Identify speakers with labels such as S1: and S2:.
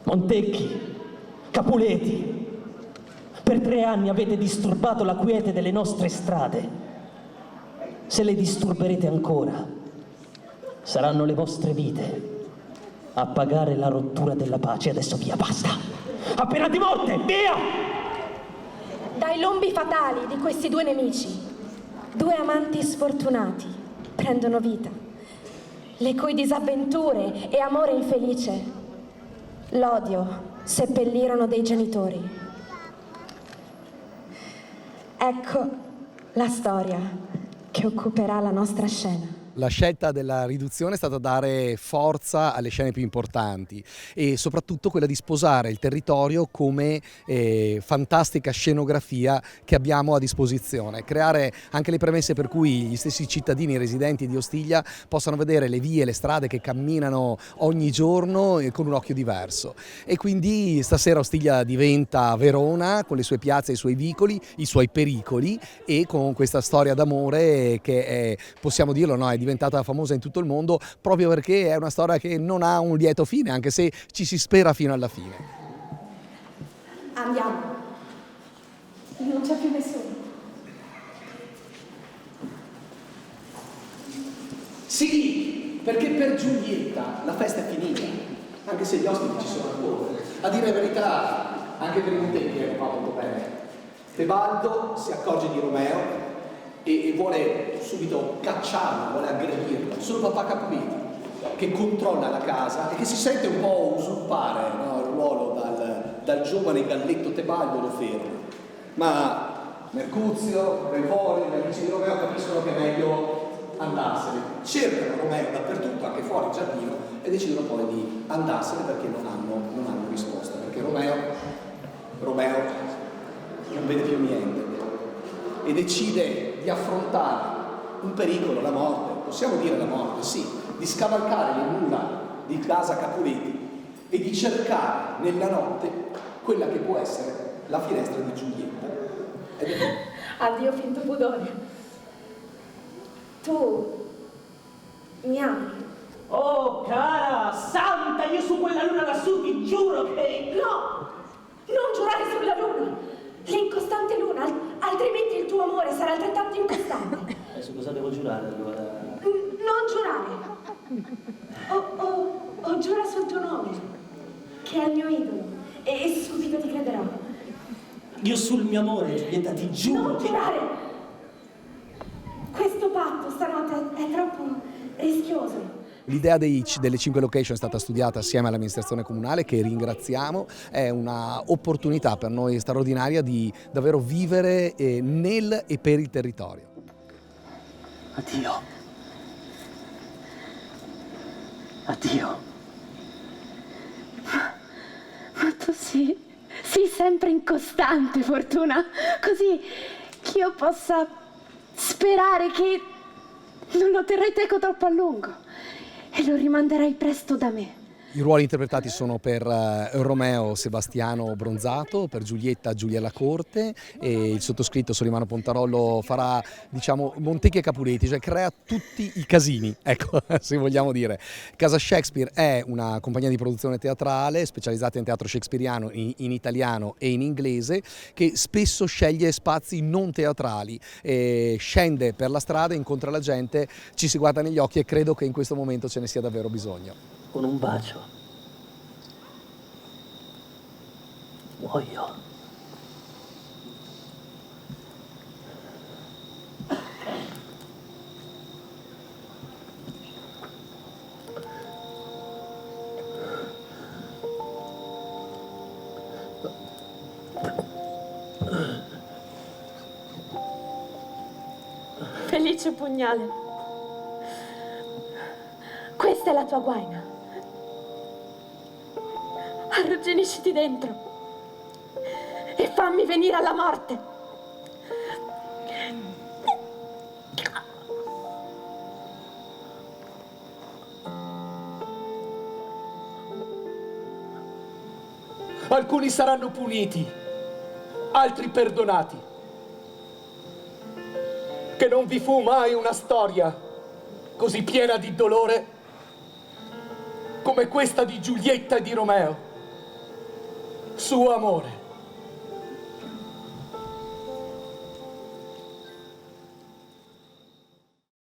S1: Montecchi, Capuleti, per 3 anni avete disturbato la quiete delle nostre strade. Se le disturberete ancora, saranno le vostre vite a pagare la rottura della pace. Adesso via, basta! Appena di morte, via!
S2: Dai lombi fatali di questi 2 nemici, 2 amanti sfortunati prendono vita, le cui disavventure e amore infelice, l'odio seppellirono dei genitori. Ecco la storia che occuperà la nostra scena.
S3: La scelta della riduzione è stata dare forza alle scene più importanti e soprattutto quella di sposare il territorio come fantastica scenografia che abbiamo a disposizione, creare anche le premesse per cui gli stessi cittadini residenti di Ostiglia possano vedere le vie, le strade che camminano ogni giorno con un occhio diverso. E quindi stasera Ostiglia diventa Verona con le sue piazze, i suoi vicoli, i suoi pericoli, e con questa storia d'amore che è, possiamo dirlo, no, è diventata famosa in tutto il mondo proprio perché è una storia che non ha un lieto fine, anche se ci si spera fino alla fine.
S2: Andiamo. Non c'è più nessuno.
S4: Sì, perché per Giulietta la festa è finita, anche se gli ospiti ci sono ancora. A dire la verità, anche per i Montecchi va molto bene. Tebaldo si accorge di Romeo e vuole subito cacciarlo, vuole aggredirlo. Solo papà Capuleti, che controlla la casa e che si sente un po' usurpare, no, il ruolo dal giovane galletto Tebaldo, lo ferma. Ma Mercuzio, Revoli, gli amici di Romeo capiscono che è meglio andarsene. Cercano Romeo dappertutto, anche fuori il giardino, e decidono poi di andarsene perché non hanno risposta. Perché Romeo non vede più niente e decide di affrontare un pericolo, la morte, possiamo dire la morte, sì, di scavalcare le mura di casa Capuleti e di cercare nella notte quella che può essere la finestra di Giulietta.
S2: Addio finto pudore. Tu mi ami?
S1: Oh, cara, santa, io su quella luna lassù ti giuro che...
S2: No! Non giurare sulla luna! L'incostante luna, altrimenti il tuo amore sarà altrettanto incostante.
S1: Adesso cosa devo giurare allora?
S2: Non giurare! O giura sul tuo nome, che è il mio idolo, e subito ti crederò.
S1: Io sul mio amore, Giulietta, ti giuro.
S2: Non giurare! Questo patto stanotte è troppo rischioso.
S3: L'idea delle 5 location è stata studiata assieme all'amministrazione comunale, che ringraziamo. È una opportunità per noi straordinaria di davvero vivere nel e per il territorio.
S1: Addio. Addio.
S2: Ma tu sei sempre incostante, Fortuna, così che io possa sperare che non lo terrai teco troppo a lungo e lo rimanderai presto da me.
S3: I ruoli interpretati sono per Romeo Sebastiano Bronzato, per Giulietta Giulia Lacorte, e il sottoscritto Solimano Pontarollo farà, diciamo, Montecchi e Capuleti, cioè crea tutti i casini, ecco, se vogliamo dire. Casa Shakespeare è una compagnia di produzione teatrale specializzata in teatro shakespeariano in italiano e in inglese, che spesso sceglie spazi non teatrali, scende per la strada, incontra la gente, ci si guarda negli occhi e credo che in questo momento ce ne sia davvero bisogno.
S1: Con un bacio. Muoio.
S2: Felice pugnale, questa è la tua guaina. Arrugginisciti dentro e fammi venire alla morte.
S4: Alcuni saranno puniti, altri perdonati. Che non vi fu mai una storia così piena di dolore come questa di Giulietta e di Romeo. suo amore.